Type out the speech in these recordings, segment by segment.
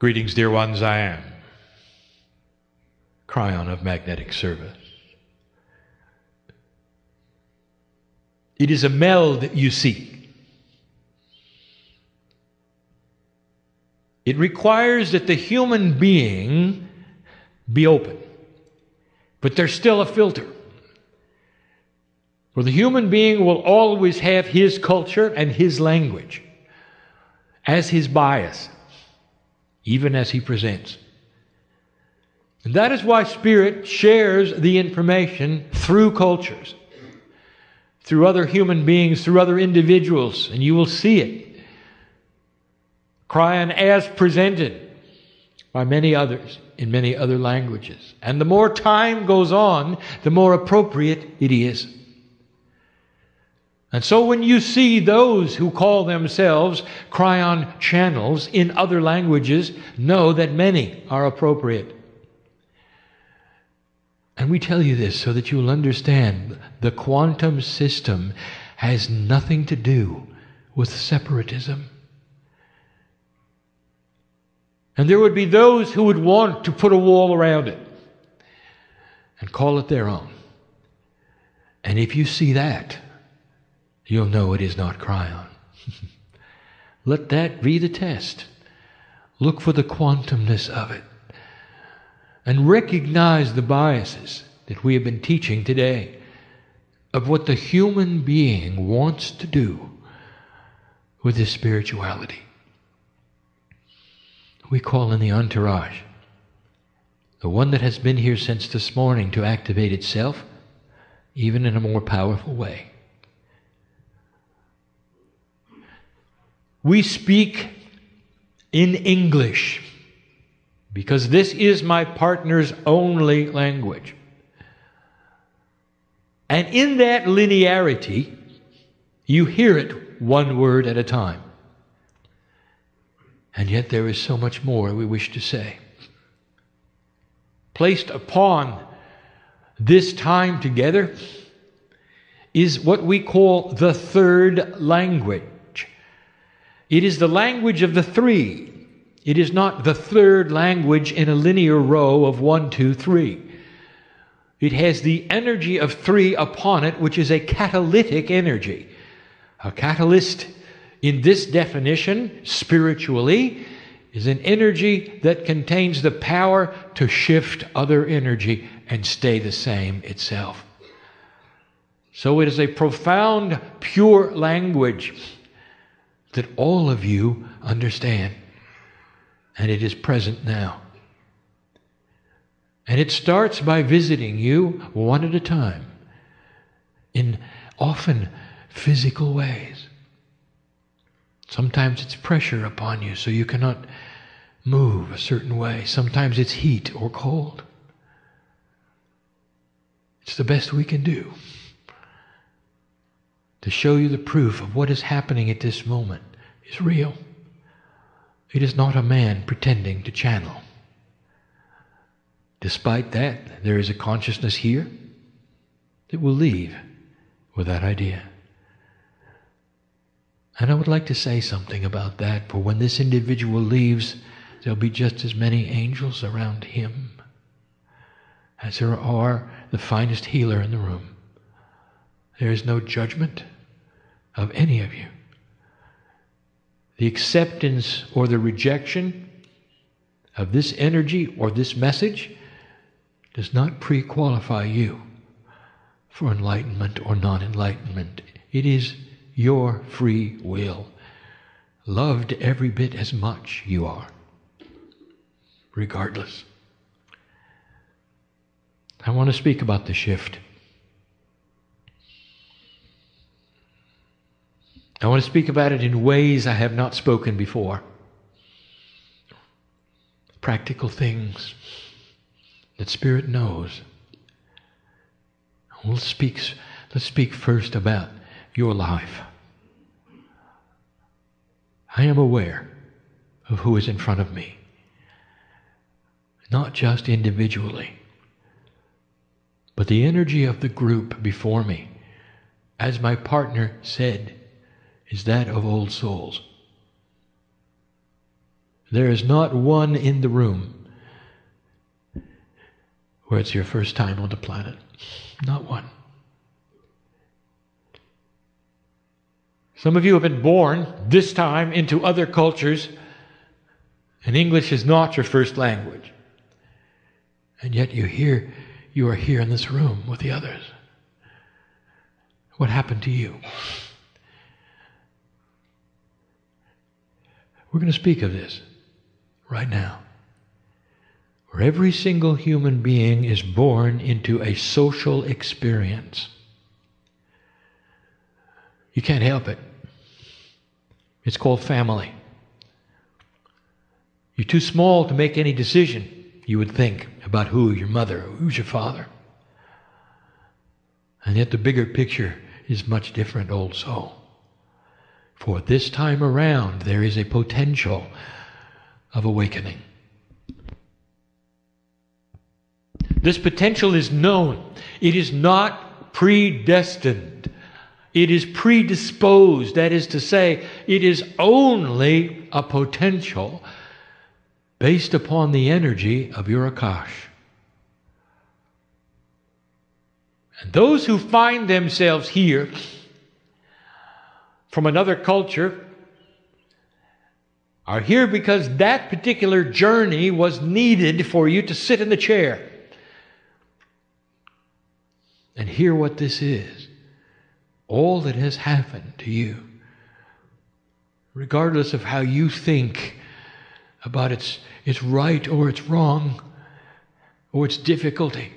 Greetings, dear ones, I am Kryon of magnetic service. It is a meld you seek. It requires that the human being be open, but there's still a filter. For the human being will always have his culture and his language as his bias, even as he presents. And that is why Spirit shares the information through cultures, through other human beings, through other individuals, and you will see it. Kryon as presented by many others in many other languages. And the more time goes on, the more appropriate it is. And so when you see those who call themselves Kryon channels in other languages, know that many are appropriate. And we tell you this so that you'll understand the quantum system has nothing to do with separatism. And there would be those who would want to put a wall around it and call it their own. And if you see that, you'll know it is not Kryon. Let that be the test. Look for the quantumness of it. And recognize the biases that we have been teaching today of what the human being wants to do with his spirituality. We call in the entourage, the one that has been here since this morning, to activate itself, even in a more powerful way. We speak in English because this is my partner's only language. And in that linearity, you hear it one word at a time. And yet there is so much more we wish to say. Placed upon this time together is what we call the third language. It is the language of the three. It is not the third language in a linear row of 1, 2, 3. It has the energy of three upon it, which is a catalytic energy. A catalyst, in this definition, spiritually, is an energy that contains the power to shift other energy and stay the same itself. So it is a profound, pure language that all of you understand. And it is present now. And it starts by visiting you one at a time in often physical ways. Sometimes it's pressure upon you so you cannot move a certain way. Sometimes it's heat or cold. It's the best we can do to show you the proof of what is happening at this moment is real. It is not a man pretending to channel. Despite that, there is a consciousness here that will leave with that idea. And I would like to say something about that, for when this individual leaves, there'll be just as many angels around him as there are the finest healer in the room. There is no judgment of any of you. The acceptance or the rejection of this energy or this message does not pre-qualify you for enlightenment or non-enlightenment. It is your free will, loved every bit as much you are, regardless. I want to speak about the shift. I want to speak about it in ways I have not spoken before. Practical things that Spirit knows. Let's speak first about your life. I am aware of who is in front of me, not just individually, but the energy of the group before me, as my partner said, is that of old souls. There is not one in the room where it's your first time on the planet. Not one. Some of you have been born this time into other cultures, and English is not your first language. And yet you are here in this room with the others. What happened to you? We're going to speak of this right now. Where every single human being is born into a social experience. You can't help it. It's called family. You're too small to make any decision, you would think, about who your mother, who's your father. And yet the bigger picture is much different also. For this time around, there is a potential of awakening. This potential is known. It is not predestined. It is predisposed. That is to say, it is only a potential based upon the energy of your Akash. And those who find themselves here from another culture are here because that particular journey was needed for you to sit in the chair and hear what this is. All that has happened to you, regardless of how you think about its right or its wrong or its difficulty,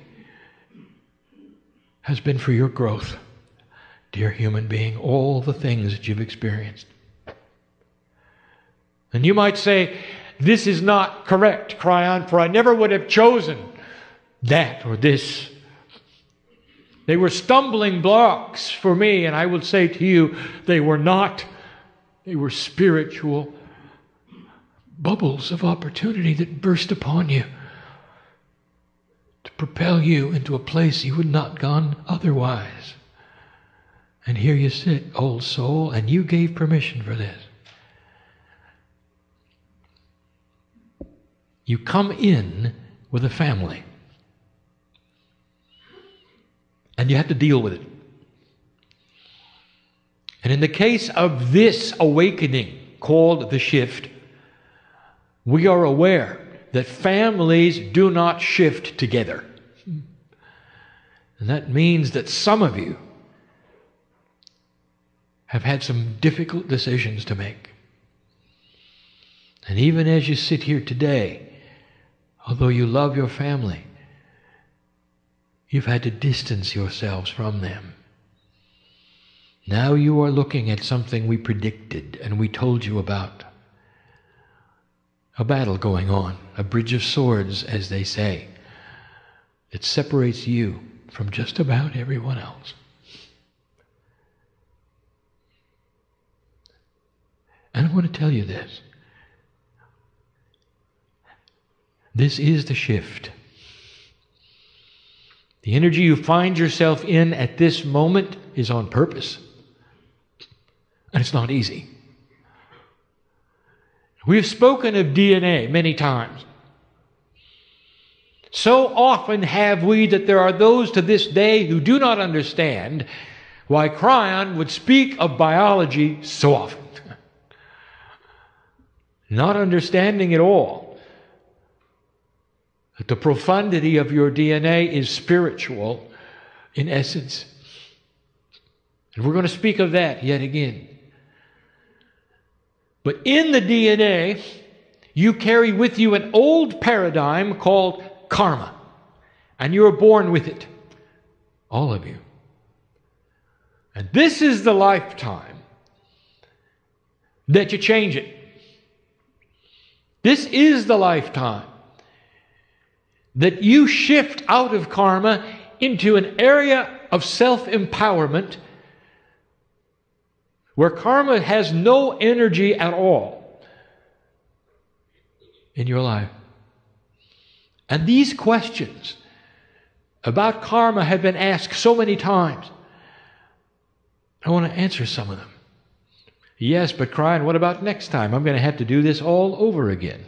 has been for your growth, dear human being, all the things that you've experienced. And you might say, this is not correct, Kryon, for I never would have chosen that or this. They were stumbling blocks for me, and I would say to you, they were not. They were spiritual bubbles of opportunity that burst upon you to propel you into a place you would not have gone otherwise. And here you sit, old soul, and you gave permission for this. You come in with a family. And you have to deal with it. And in the case of this awakening called the shift, we are aware that families do not shift together. And that means that some of you have had some difficult decisions to make. And even as you sit here today, although you love your family, you've had to distance yourselves from them. Now you are looking at something we predicted and we told you about. A battle going on, a bridge of swords, as they say, that separates you from just about everyone else. And I want to tell you this. This is the shift. The energy you find yourself in at this moment is on purpose. And it's not easy. We have spoken of DNA many times. So often have we that there are those to this day who do not understand why Kryon would speak of biology so often. Not understanding at all that the profundity of your DNA is spiritual in essence. And we're going to speak of that yet again. But in the DNA, you carry with you an old paradigm called karma. And you are born with it. All of you. And this is the lifetime that you change it. This is the lifetime that you shift out of karma into an area of self-empowerment where karma has no energy at all in your life. And these questions about karma have been asked so many times. I want to answer some of them. Yes, but Kryon, what about next time? I'm going to have to do this all over again.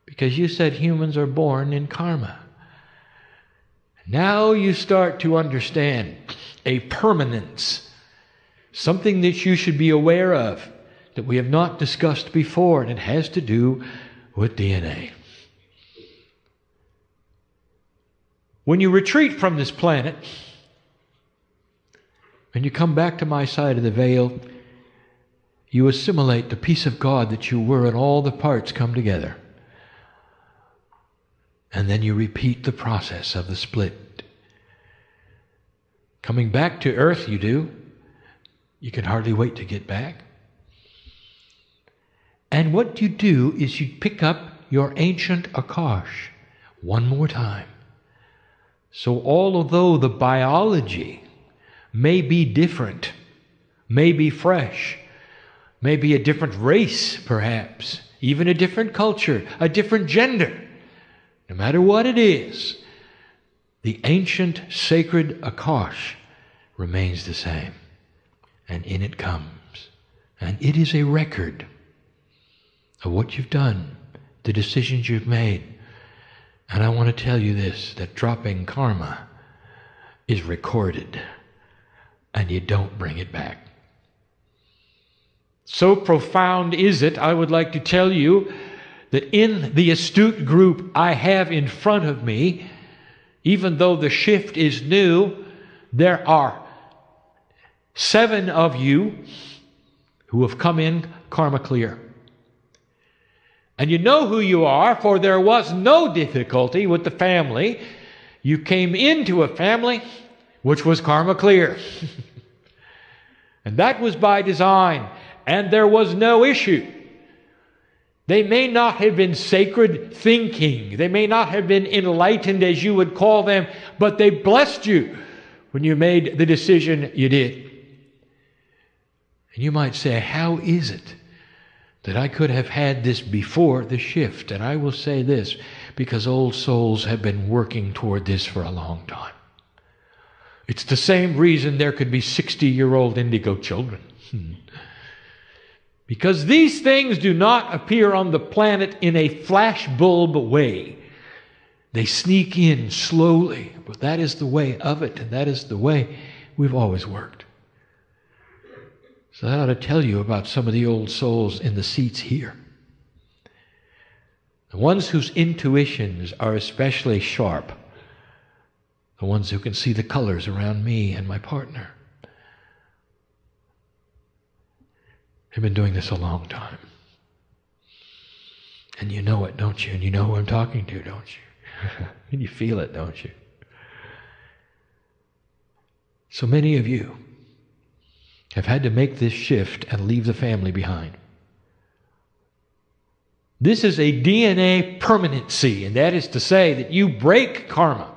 Because you said humans are born in karma. Now you start to understand a permanence, something that you should be aware of that we have not discussed before, and it has to do with DNA. When you retreat from this planet and you come back to my side of the veil, you assimilate the peace of God that you were, and all the parts come together. And then you repeat the process of the split. Coming back to earth, you do. You can hardly wait to get back. And what you do is you pick up your ancient Akash one more time. So although the biology may be different, may be fresh, may be a different race perhaps, even a different culture, a different gender, no matter what it is, the ancient sacred Akash remains the same. And in it comes. And it is a record of what you've done, the decisions you've made. And I want to tell you this, that dropping karma is recorded, and you don't bring it back. So profound is it, I would like to tell you that in the astute group I have in front of me, even though the shift is new, there are 7 of you who have come in karma clear. And you know who you are, for there was no difficulty with the family. You came into a family which was karma clear. And that was by design. And there was no issue. They may not have been sacred thinking. They may not have been enlightened, as you would call them, but they blessed you when you made the decision you did. And you might say, how is it that I could have had this before the shift? And I will say this, because old souls have been working toward this for a long time. It's the same reason there could be 60-year-old indigo children. Because these things do not appear on the planet in a flashbulb way. They sneak in slowly, but that is the way of it, and that is the way we've always worked. So that ought to tell you about some of the old souls in the seats here. The ones whose intuitions are especially sharp. The ones who can see the colors around me and my partner. They've been doing this a long time. And you know it, don't you? And you know who I'm talking to, don't you? And you feel it, don't you? So many of you have had to make this shift and leave the family behind. This is a DNA permanency, and that is to say that you break karma.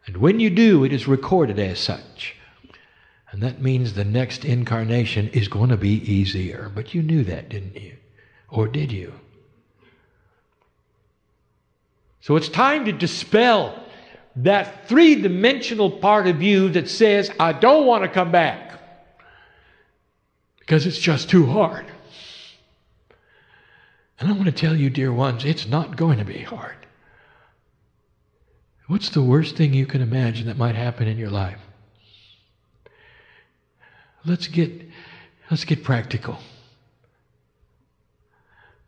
And when you do, it is recorded as such. And that means the next incarnation is going to be easier. But you knew that, didn't you? Or did you? So it's time to dispel that three-dimensional part of you that says, I don't want to come back because it's just too hard. And I want to tell you, dear ones, it's not going to be hard. What's the worst thing you can imagine that might happen in your life? Let's get practical.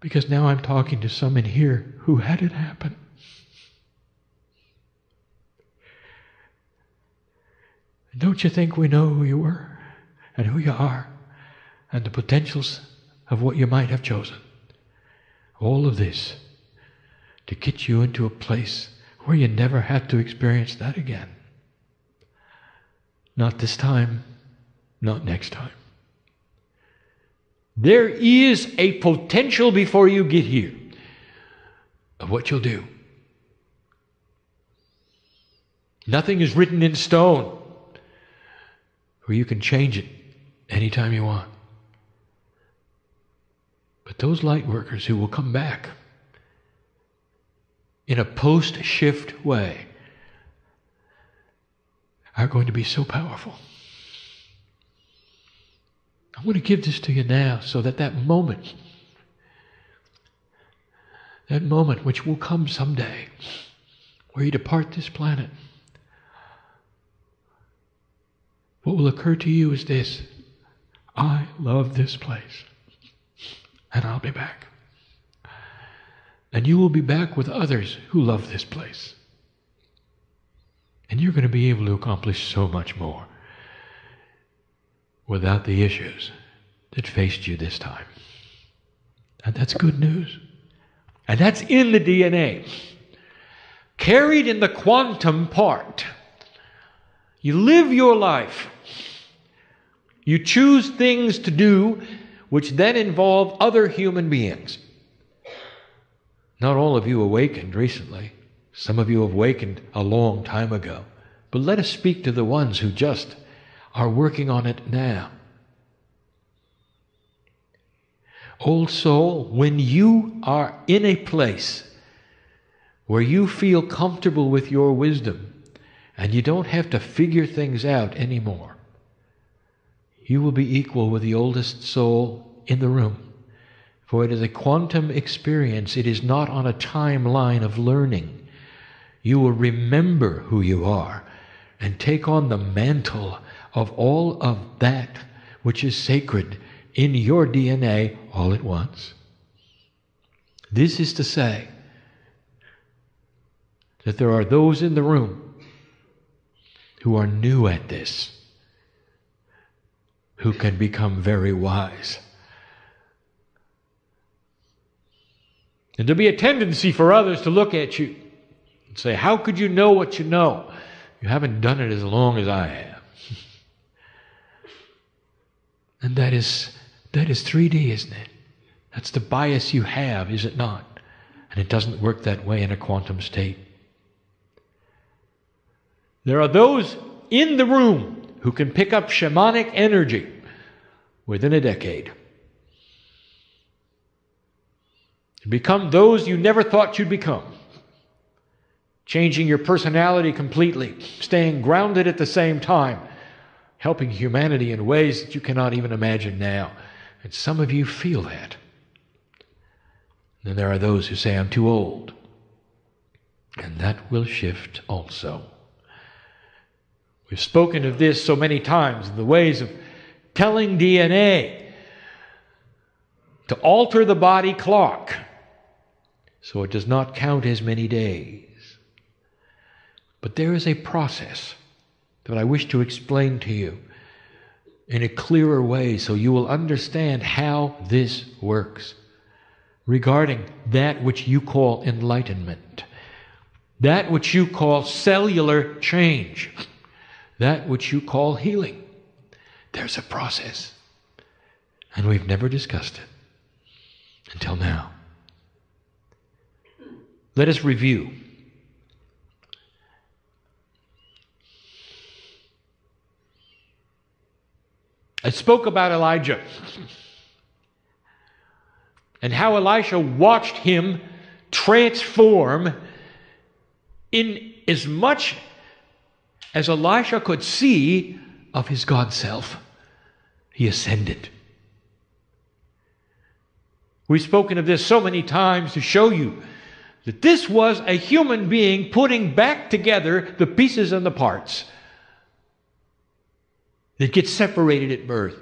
Because now I'm talking to some in here who had it happen. Don't you think we know who you were and who you are and the potentials of what you might have chosen? All of this to get you into a place where you never have to experience that again. Not this time, not next time. There is a potential before you get here of what you'll do. Nothing is written in stone where you can change it anytime you want. But those light workers who will come back in a post-shift way are going to be so powerful. I want to give this to you now so that that moment which will come someday, where you depart this planet, what will occur to you is this: I love this place, and I'll be back. And you will be back with others who love this place. And you're going to be able to accomplish so much more without the issues that faced you this time. And that's good news. And that's in the DNA. Carried in the quantum part. You live your life. You choose things to do which then involve other human beings. Not all of you awakened recently. Some of you have awakened a long time ago. But let us speak to the ones who just are working on it now. Old soul, when you are in a place where you feel comfortable with your wisdom and you don't have to figure things out anymore, you will be equal with the oldest soul in the room. For it is a quantum experience. It is not on a timeline of learning. You will remember who you are and take on the mantle of all of that which is sacred in your DNA all at once. This is to say that there are those in the room who are new at this, who can become very wise. And there'll be a tendency for others to look at you and say, how could you know what you know? You haven't done it as long as I have. And that is 3D, isn't it? That's the bias you have, is it not? And it doesn't work that way in a quantum state. There are those in the room who can pick up shamanic energy within a decade. And become those you never thought you'd become. Changing your personality completely, staying grounded at the same time, helping humanity in ways that you cannot even imagine now. And some of you feel that. Then there are those who say, I'm too old. And that will shift also. We've spoken of this so many times, the ways of telling DNA to alter the body clock so it does not count as many days. But there is a process that I wish to explain to you in a clearer way so you will understand how this works regarding that which you call enlightenment, that which you call cellular change, that which you call healing. There's a process, and we've never discussed it until now. Let us review. I spoke about Elijah and how Elisha watched him transform in as much as Elisha could see of his God self. He ascended. We've spoken of this so many times to show you that this was a human being putting back together the pieces and the parts that get separated at birth.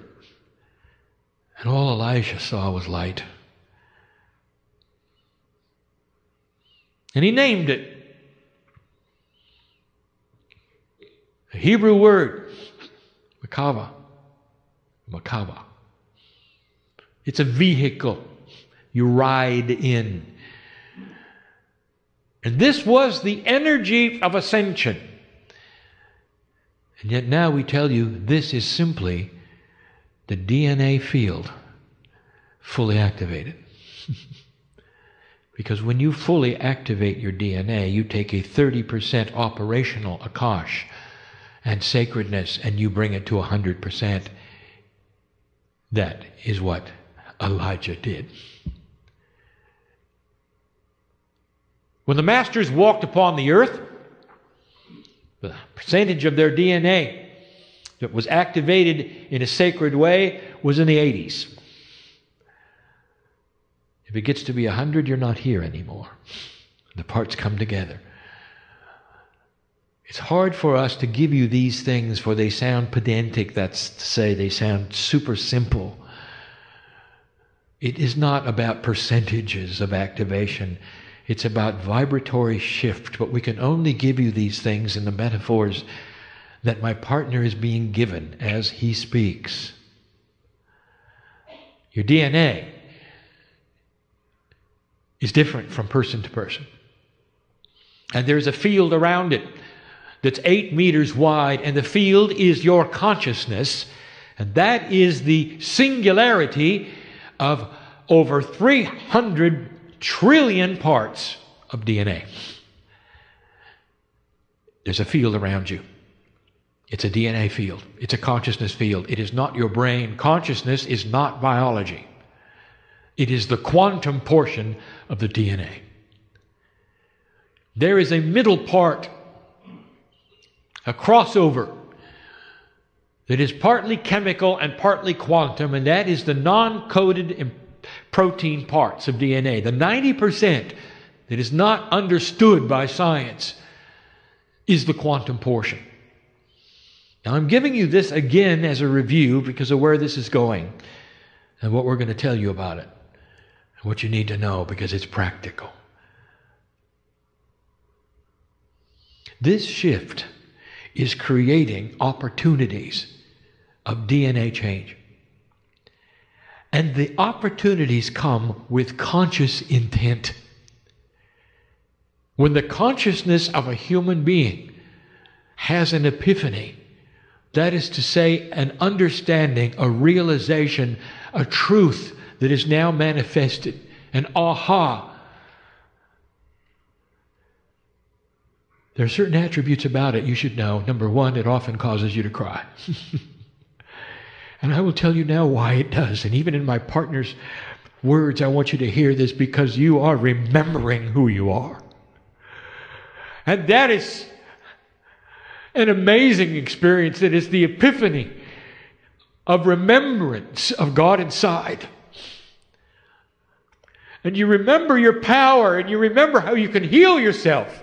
And all Elisha saw was light. And he named it. A Hebrew word, Makava. It's a vehicle you ride in. And this was the energy of ascension. And yet now we tell you this is simply the DNA field fully activated. Because when you fully activate your DNA, you take a 30% operational Akash and sacredness and you bring it to 100%. That is what Elijah did. When the masters walked upon the earth, the percentage of their DNA that was activated in a sacred way was in the 80s. If it gets to be 100, you're not here anymore. The parts come together. It's hard for us to give you these things, for they sound pedantic. That's to say, they sound super simple. It is not about percentages of activation. It's about vibratory shift. But we can only give you these things in the metaphors that my partner is being given as he speaks. Your DNA is different from person to person. And there's a field around it that's 8 meters wide, and the field is your consciousness, and that is the singularity of over 300 trillion parts of DNA. There's a field around you. It's a DNA field. It's a consciousness field. It is not your brain. Consciousness is not biology. It is the quantum portion of the DNA. There is a middle part, a crossover, that is partly chemical and partly quantum, and that is the non-coded protein parts of DNA. The 90% that is not understood by science is the quantum portion. Now, I'm giving you this again as a review because of where this is going and what we're going to tell you about it and what you need to know because it's practical. This shift is creating opportunities of DNA change. And the opportunities come with conscious intent. When the consciousness of a human being has an epiphany, that is to say, an understanding, a realization, a truth that is now manifested, an aha. There are certain attributes about it you should know. Number one, it often causes you to cry. And I will tell you now why it does. And even in my partner's words, I want you to hear this because you are remembering who you are. And that is an amazing experience. That is the epiphany of remembrance of God inside. And you remember your power, and you remember how you can heal yourself.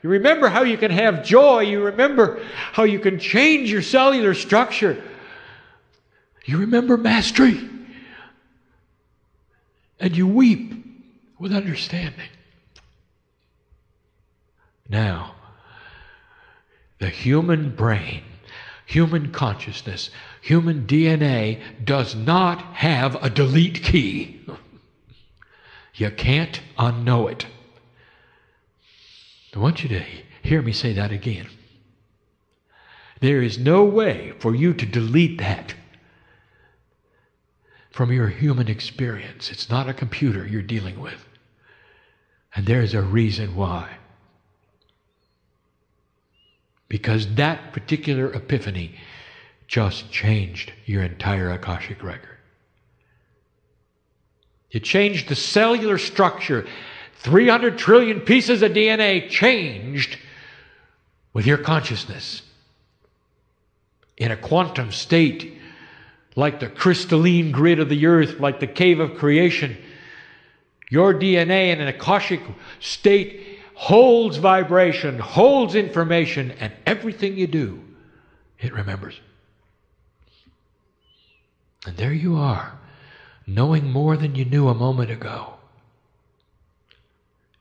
You remember how you can have joy. You remember how you can change your cellular structure. You remember mastery. And you weep with understanding. Now, the human brain, human consciousness, human DNA does not have a delete key. You can't unknow it. I want you to hear me say that again. There is no way for you to delete that from your human experience. It's not a computer you're dealing with. And there's a reason why. Because that particular epiphany just changed your entire Akashic record. It changed the cellular structure. 300 trillion pieces of DNA changed with your consciousness. In a quantum state, like the crystalline grid of the earth, like the cave of creation, your DNA in an Akashic state holds vibration, holds information, and everything you do, it remembers. And there you are, knowing more than you knew a moment ago.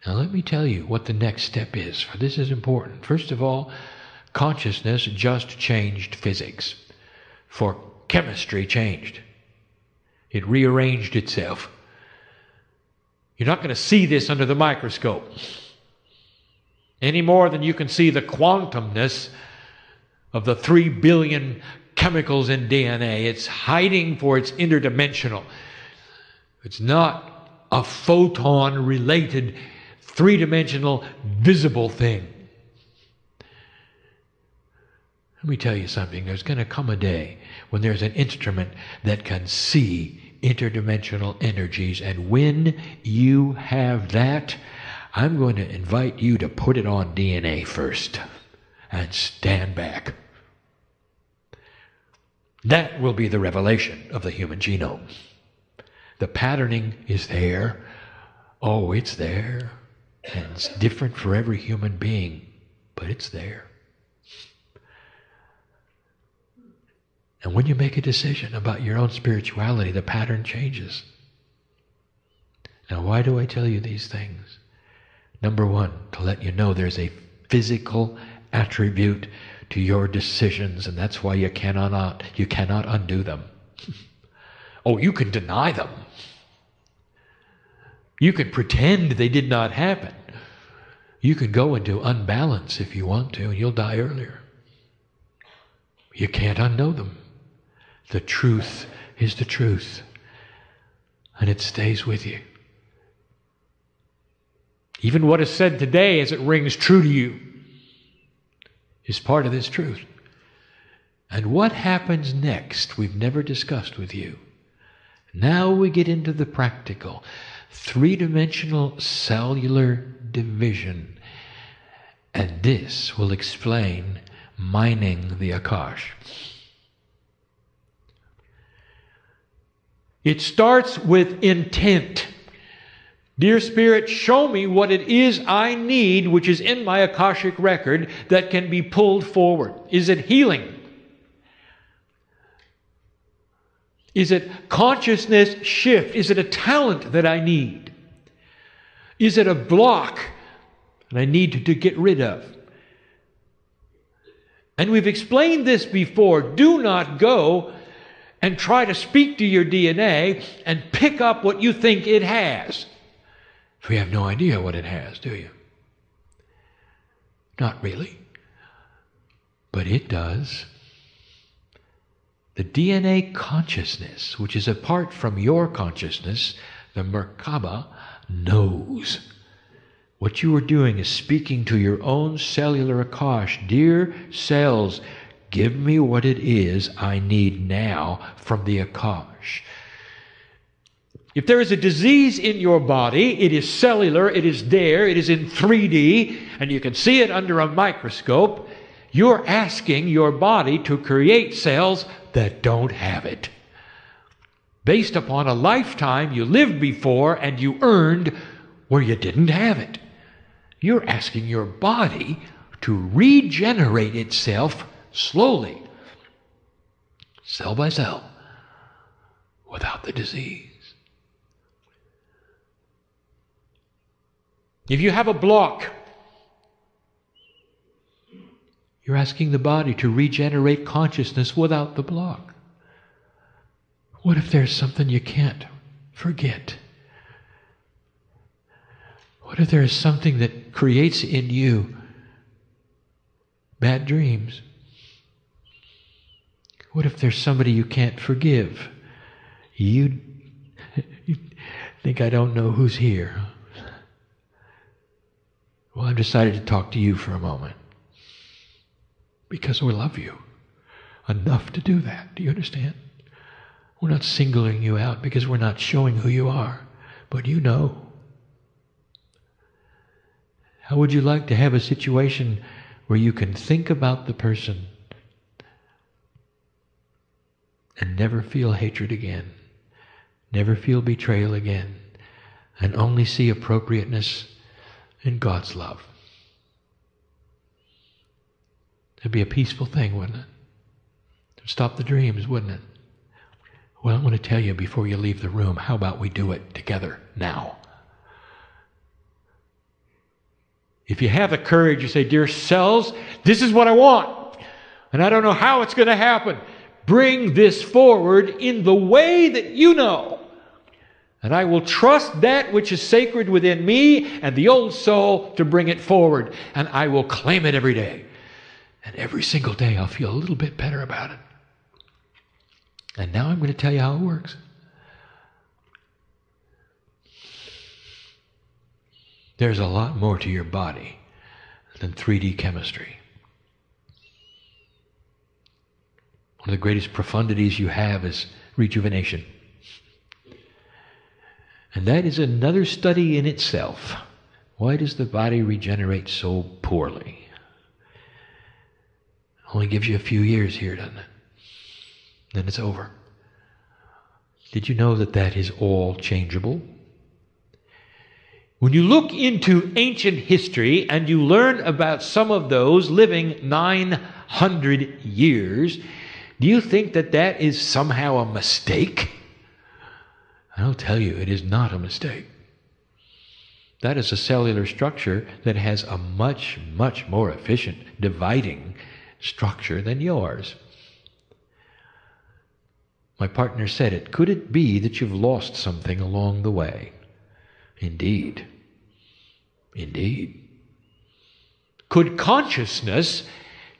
Now let me tell you what the next step is, for this is important. First of all, consciousness just changed physics, for chemistry changed. It rearranged itself. You're not going to see this under the microscope any more than you can see the quantumness of the 3 billion chemicals in DNA. It's hiding for its interdimensional. It's not a photon-related, three-dimensional, visible thing. Let me tell you something. There's going to come a day when there's an instrument that can see interdimensional energies. And when you have that, I'm going to invite you to put it on DNA first and stand back. That will be the revelation of the human genome. The patterning is there. Oh, it's there. And it's different for every human being, but it's there. And when you make a decision about your own spirituality, the pattern changes. Now, why do I tell you these things? Number one, to let you know there's a physical attribute to your decisions, and that's why you cannot undo them. Oh, you can deny them. You can pretend they did not happen. You can go into unbalance if you want to, and you'll die earlier. You can't unknow them. The truth is the truth, and it stays with you. Even what is said today, as it rings true to you, is part of this truth. And what happens next, we've never discussed with you. Now we get into the practical, three-dimensional cellular division. And this will explain mining the Akash. It starts with intent. Dear Spirit, show me what it is I need, which is in my Akashic record, that can be pulled forward. Is it healing? Is it consciousness shift? Is it a talent that I need? Is it a block that I need to get rid of? And we've explained this before. Do not go and try to speak to your DNA and pick up what you think it has. For you have no idea what it has, do you? Not really. But it does. The DNA consciousness, which is apart from your consciousness, the Merkaba, knows. What you are doing is speaking to your own cellular Akash. Dear cells, give me what it is I need now from the Akash. If there is a disease in your body, it is cellular, it is there, it is in 3D, and you can see it under a microscope. You're asking your body to create cells that don't have it, based upon a lifetime you lived before and you earned where you didn't have it. You're asking your body to regenerate itself slowly, cell by cell, without the disease. If you have a block, you're asking the body to regenerate consciousness without the block. What if there's something you can't forget? What if there is something that creates in you bad dreams? What if there's somebody you can't forgive? You think I don't know who's here. Well, I've decided to talk to you for a moment. Because we love you enough to do that. Do you understand? We're not singling you out because we're not showing who you are. But you know. How would you like to have a situation where you can think about the person and never feel hatred again, never feel betrayal again, and only see appropriateness in God's love? It'd be a peaceful thing, wouldn't it? It'd stop the dreams, wouldn't it? Well, I want to tell you before you leave the room, how about we do it together now? If you have the courage, you say, dear cells, this is what I want, and I don't know how it's going to happen. Bring this forward in the way that you know. And I will trust that which is sacred within me and the old soul to bring it forward. And I will claim it every day. And every single day I'll feel a little bit better about it. And now I'm going to tell you how it works. There's a lot more to your body than 3D chemistry. One of the greatest profundities you have is rejuvenation. And that is another study in itself. Why does the body regenerate so poorly? It only gives you a few years here, doesn't it? then it's over. Did you know that that is all changeable? When you look into ancient history and you learn about some of those living 900 years, do you think that that is somehow a mistake? I'll tell you, it is not a mistake. That is a cellular structure that has a much, much more efficient dividing structure than yours. My partner said it. Could it be that you've lost something along the way? Indeed. Indeed. Could consciousness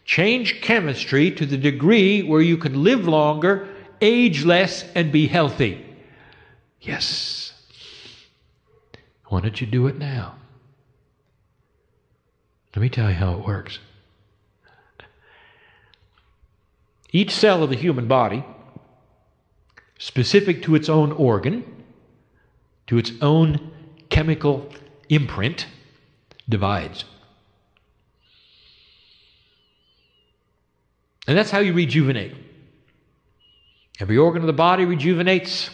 change chemistry to the degree where you can live longer, age less, and be healthy? Yes. Why don't you do it now? Let me tell you how it works. Each cell of the human body, specific to its own organ, to its own chemical imprint, divides. And that's how you rejuvenate. Every organ of the body rejuvenates.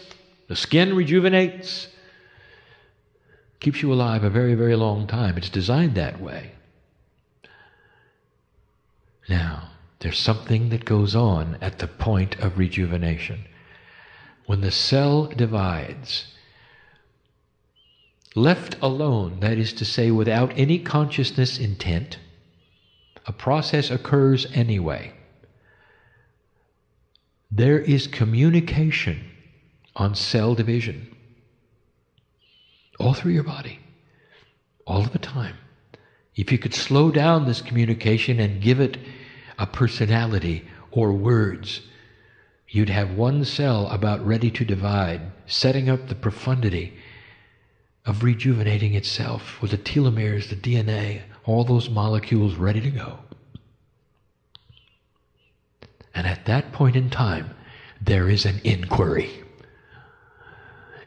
The skin rejuvenates. Keeps you alive a very, very long time. It's designed that way. Now, there's something that goes on at the point of rejuvenation. When the cell divides, left alone, that is to say, without any consciousness intent, a process occurs anyway. There is communication on cell division all through your body, all of the time. If you could slow down this communication and give it a personality or words, you'd have one cell about ready to divide, setting up the profundity of rejuvenating itself with the telomeres, the DNA, all those molecules ready to go. And at that point in time, there is an inquiry.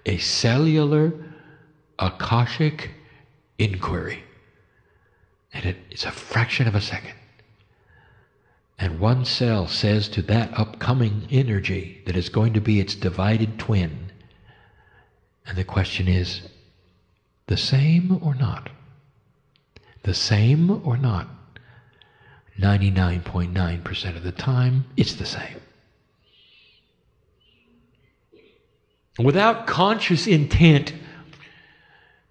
A cellular, Akashic inquiry. And it's a fraction of a second. And one cell says to that upcoming energy that is going to be its divided twin, and the question is, the same or not? The same or not? 99.9% of the time, it's the same. Without conscious intent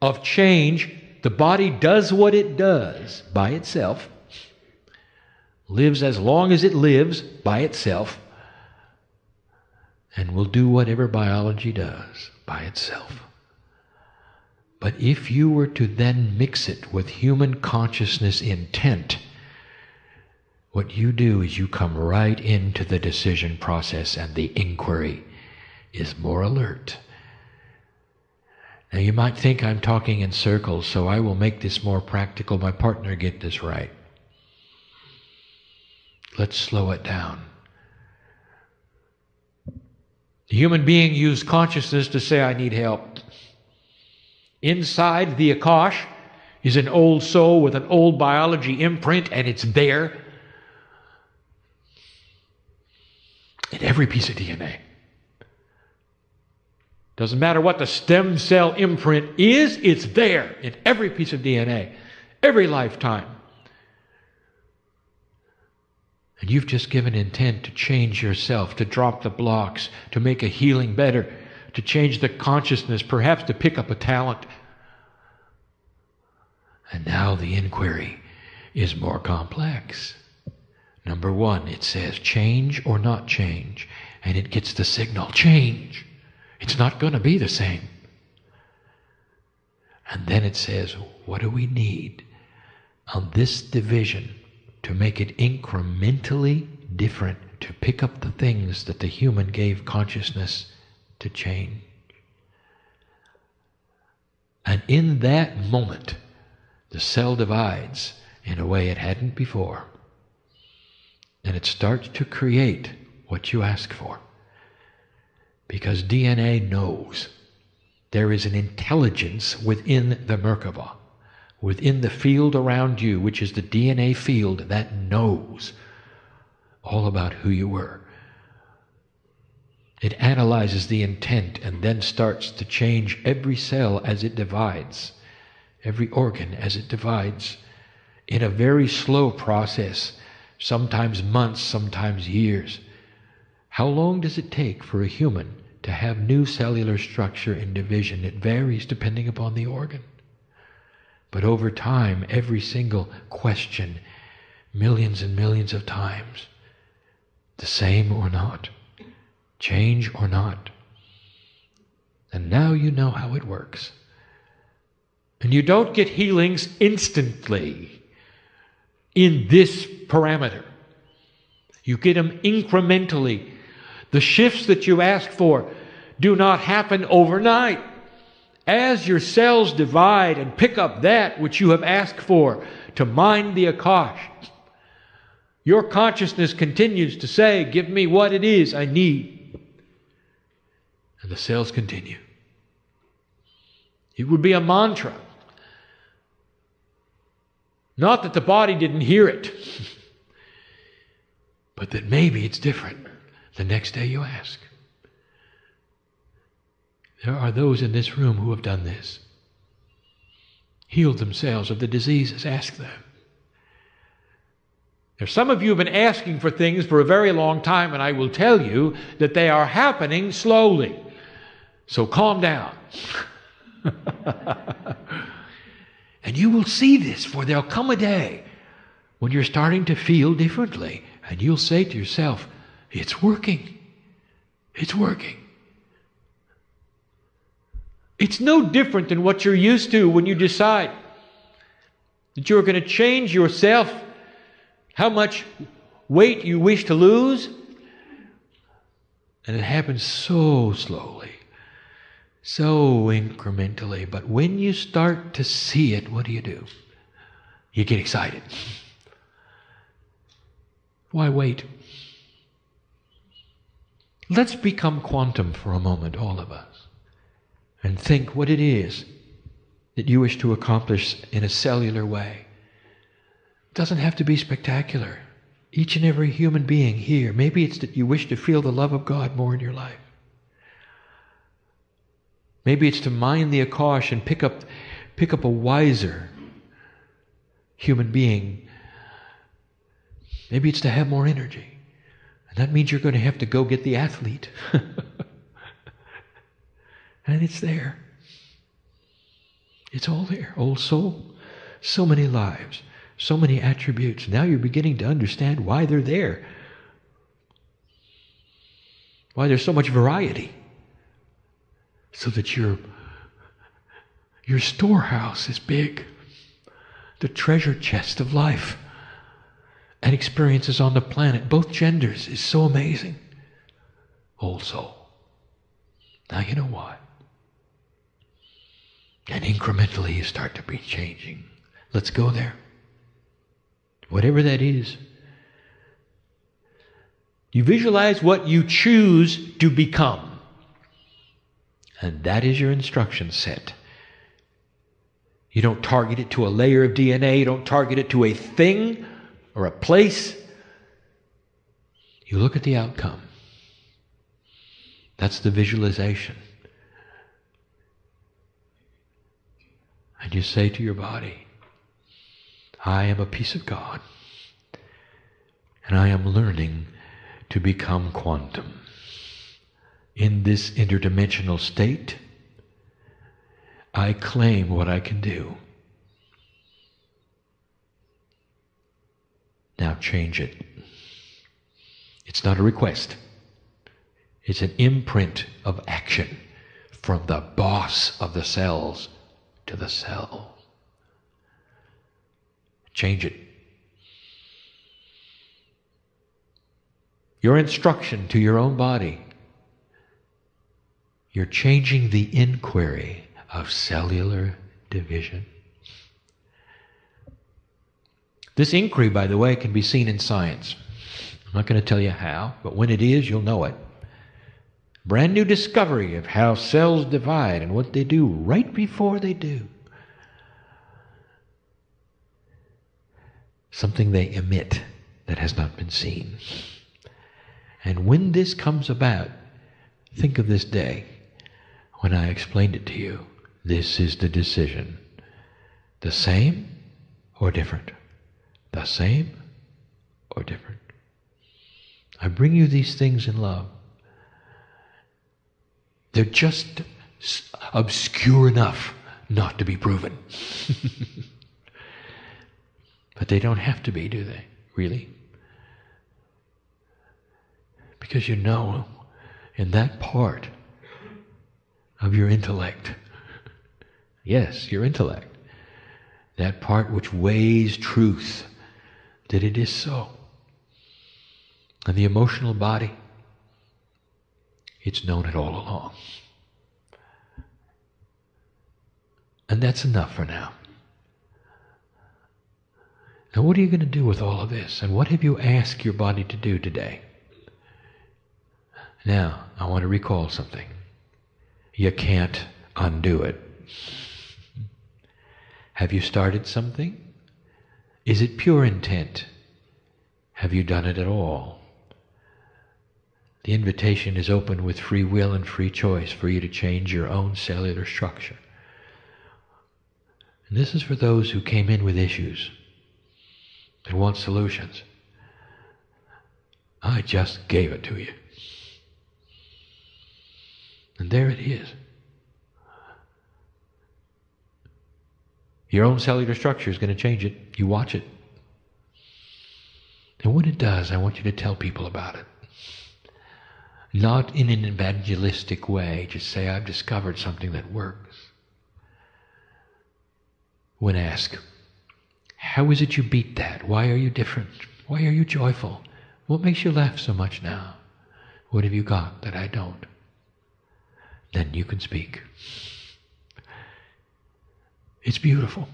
of change, the body does what it does by itself, lives as long as it lives by itself, and will do whatever biology does by itself. But if you were to then mix it with human consciousness intent, what you do is you come right into the decision process, and the inquiry is more alert. Now you might think I'm talking in circles, so I will make this more practical. My partner get this right. Let's slow it down. The human being used consciousness to say, I need help. Inside the Akash is an old soul with an old biology imprint, and it's there in every piece of DNA. Doesn't matter what the stem cell imprint is, it's there in every piece of DNA, every lifetime. And you've just given intent to change yourself, to drop the blocks, to make a healing better, to change the consciousness, perhaps to pick up a talent. And now the inquiry is more complex. Number one, it says change or not change, and it gets the signal, change. It's not going to be the same. And then it says, what do we need on this division to make it incrementally different, to pick up the things that the human gave consciousness to change? And in that moment, the cell divides in a way it hadn't before. And it starts to create what you ask for. Because DNA knows. There is an intelligence within the Merkaba, within the field around you, which is the DNA field that knows all about who you were. It analyzes the intent and then starts to change every cell as it divides, every organ as it divides, in a very slow process, sometimes months, sometimes years. How long does it take for a human to have new cellular structure and division? It varies depending upon the organ. But over time, every single question, millions and millions of times, the same or not, change or not. And now you know how it works. And you don't get healings instantly in this parameter. You get them incrementally. The shifts that you ask for do not happen overnight. As your cells divide and pick up that which you have asked for to mind the Akash, your consciousness continues to say, give me what it is I need. And the cells continue. It would be a mantra. Not that the body didn't hear it, but that maybe it's different the next day you ask. There are those in this room who have done this. Healed themselves of the diseases. Ask them. There's some of you who have been asking for things for a very long time, and I will tell you that they are happening slowly. So calm down. And you will see this, for there'll come a day when you're starting to feel differently, and you'll say to yourself, it's working. It's working. It's no different than what you're used to when you decide that you're going to change yourself, how much weight you wish to lose. And it happens so slowly, so incrementally. But when you start to see it, what do? You get excited. Why wait? Let's become quantum for a moment, all of us, and think what it is that you wish to accomplish in a cellular way. It doesn't have to be spectacular. Each and every human being here, maybe it's that you wish to feel the love of God more in your life. Maybe it's to mind the Akash and pick up a wiser human being. Maybe it's to have more energy. And that means you're going to have to go get the athlete. And it's there. It's all there. Old soul. So many lives. So many attributes. Now you're beginning to understand why they're there. Why there's so much variety. So that your storehouse is big. The treasure chest of life and experiences on the planet, both genders, is so amazing. Old soul. Now you know what? And incrementally you start to be changing. Let's go there. Whatever that is. You visualize what you choose to become. And that is your instruction set. You don't target it to a layer of DNA. You don't target it to a thing or a place. You look at the outcome. That's the visualization. And you say to your body, I am a piece of God, and I am learning to become quantum. In this interdimensional state, I claim what I can do. Now change it. It's not a request. It's an imprint of action from the boss of the cells to the cell. Change it. Your instruction to your own body. You're changing the inquiry of cellular division. This inquiry, by the way, can be seen in science. I'm not going to tell you how, but when it is, you'll know it. Brand new discovery of how cells divide and what they do right before they do. Something they emit that has not been seen. And when this comes about, Think of this day when I explained it to you. This is the decision. The same or different? The same or different? I bring you these things in love. They're just obscure enough not to be proven. But they don't have to be, do they? Really? Because you know, in that part of your intellect, yes, your intellect, that part which weighs truth, that it is so. And the emotional body, it's known it all along. And that's enough for now. Now what are you going to do with all of this? And what have you asked your body to do today? Now, I want to recall something. You can't undo it. Have you started something? Is it pure intent? Have you done it at all? The invitation is open with free will and free choice for you to change your own cellular structure. And this is for those who came in with issues and want solutions. I just gave it to you. And there it is. Your own cellular structure is going to change it. You watch it. And when it does, I want you to tell people about it. Not in an evangelistic way. Just say, I've discovered something that works. When asked, how is it you beat that? Why are you different? Why are you joyful? What makes you laugh so much now? What have you got that I don't? Then you can speak. It's beautiful.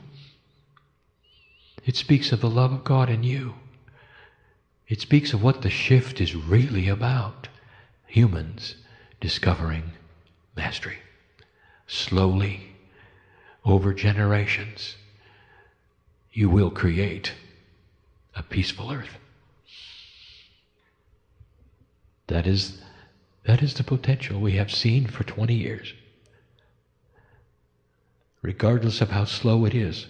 It speaks of the love of God in you. It speaks of what the shift is really about. Humans discovering mastery. Slowly, over generations, you will create a peaceful earth. That is the potential we have seen for 20 years. Regardless of how slow it is,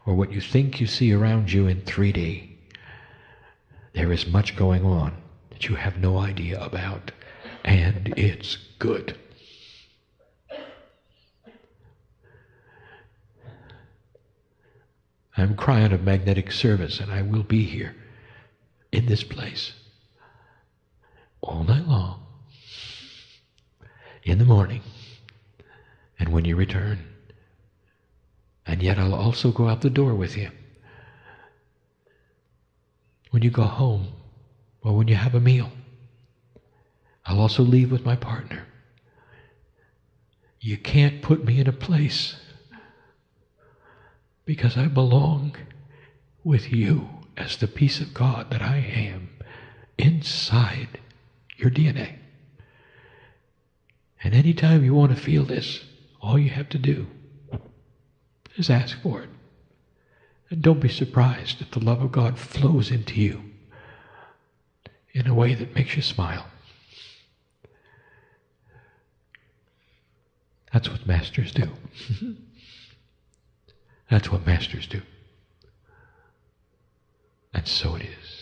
or what you think you see around you in 3D, there is much going on that you have no idea about, and it's good. I'm Kryon of Magnetic Service, and I will be here in this place all night long, in the morning, and when you return. And yet I'll also go out the door with you. When you go home, or when you have a meal, I'll also leave with my partner. You can't put me in a place because I belong with you as the piece of God that I am inside your DNA. And anytime you want to feel this, all you have to do is ask for it. And don't be surprised if the love of God flows into you in a way that makes you smile. That's what masters do. That's what masters do. And so it is.